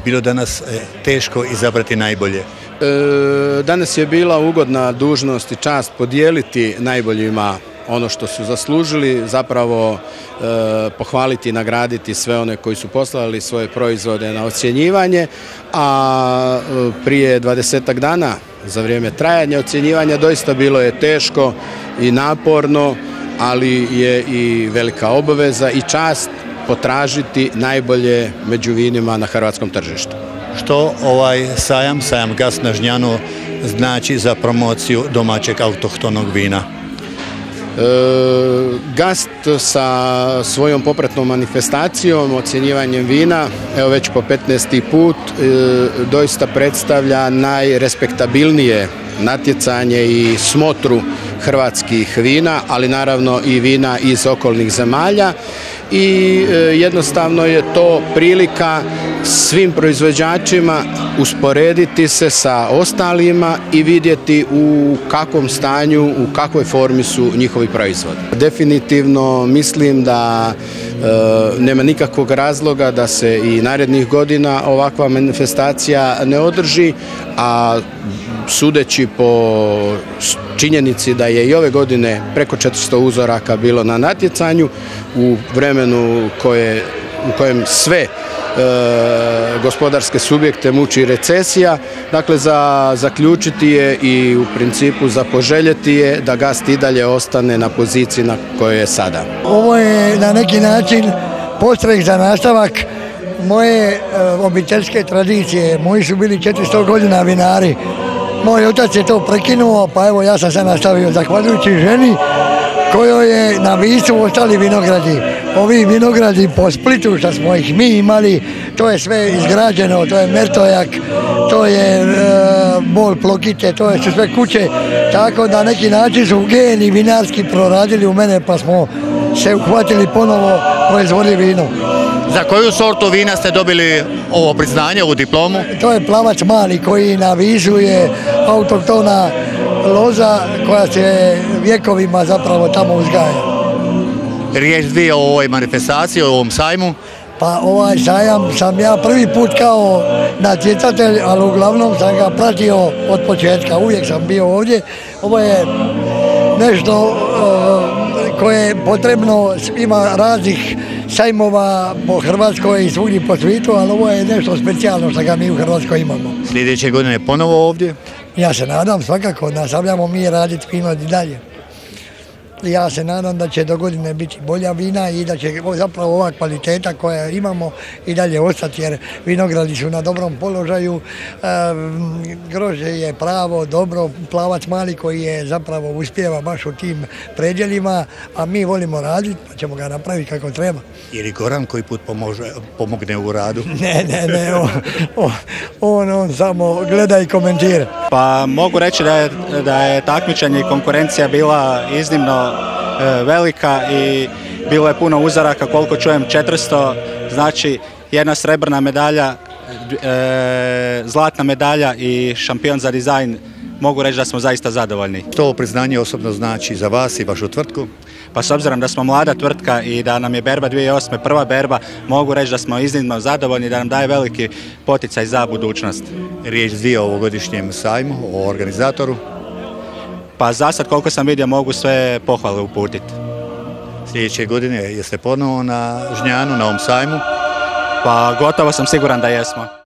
bilo danas teško izabrati najbolje? Danas je bila ugodna dužnost i čast podijeliti najboljima ono što su zaslužili, zapravo pohvaliti i nagraditi sve one koji su poslali svoje proizvode na ocjenjivanje, a prije 20-ak dana za vrijeme trajanja ocjenjivanja doista bilo je teško i naporno, ali je i velika obaveza i čast potražiti najbolje među vinima na hrvatskom tržištu. Što ovaj sajam Gast na Žnjanu znači za promociju domaćeg autohtonog vina? Gast sa svojom popratnom manifestacijom, ocjenjivanjem vina, evo već po 15. put, doista predstavlja najrespektabilnije natjecanje i smotru hrvatskih vina, ali naravno i vina iz okolnih zemalja, i jednostavno je to prilika svim proizvođačima usporediti se sa ostalima i vidjeti u kakvom stanju, u kakvoj formi su njihovi proizvodi. Definitivno mislim da nema nikakvog razloga da se i narednih godina ovakva manifestacija ne održi, a sudeći po činjenici da je i ove godine preko 400 uzoraka bilo na natjecanju u vremenu u kojem sve gospodarske subjekte muči recesija, dakle za zaključiti je i u principu za poželjeti je da Gast i dalje ostane na poziciji na kojoj je sada. Ovo je na neki način podstrek za nastavak moje obiteljske tradicije. Moji su bili 400 godina vinari. Moj otac je to prekinuo, pa evo ja sam se nastavio zahvaljujući ženi kojoj je na Visu ostali vinogradi. Ovi vinogradi po Splitu što smo ih mi imali, to je sve izgrađeno, to je Mertojak, to je Bol Plokite, to su sve kuće, tako da neki način su geni vinarski proradili u mene, pa smo se uhvatili ponovo proizvoditi vino. Za koju sortu vina ste dobili ovo priznanje, ovu diplomu? To je Plavac Mali koji na Visu je autohtona loza koja se vjekovima zapravo tamo uzgaja. Riječ dvije o ovoj manifestaciji, o ovom sajmu. Pa ovaj sajam sam ja prvi put kao natjecatelj, ali uglavnom sam ga pratio od početka, uvijek sam bio ovdje. Ovo je nešto koje je potrebno, ima raznih sajmova po Hrvatskoj i svugdje po svijetu, ali ovo je nešto specijalno što ga mi u Hrvatskoj imamo. Sljedeće godine ponovo ovdje? Ja se nadam, svakako, nastavljamo mi raditi vino i dalje. Ja se nadam da će do godine biti bolja vina i da će zapravo ova kvaliteta koja imamo i dalje ostati, jer vinogradi su na dobrom položaju, grožđe je pravo, dobro, Plavac Mali koji je zapravo uspijeva baš u tim predjelima, a mi volimo raditi pa ćemo ga napraviti kako treba. Ili Goran koji put pomogne u radu? Ne, on samo gleda i komentira. Pa mogu reći da je takmičenje i konkurencija bila iznimno velika i bilo je puno uzoraka, koliko čujem 400, znači jedna srebrna medalja, zlatna medalja i šampion za dizajn. Mogu reći da smo zaista zadovoljni. Što ovo priznanje osobno znači za vas i vašu tvrtku? Pa s obzirom da smo mlada tvrtka i da nam je berba 2008. prva berba, mogu reći da smo iznimno zadovoljni, da nam daje veliki poticaj za budućnost. Riječ dvije o ovogodišnjem sajmu, o organizatoru? Pa za sad koliko sam vidio mogu sve pohvale uputiti. Sljedeće godine jeste ponovo na Žnjanu, na ovom sajmu? Pa gotovo sam siguran da jesmo.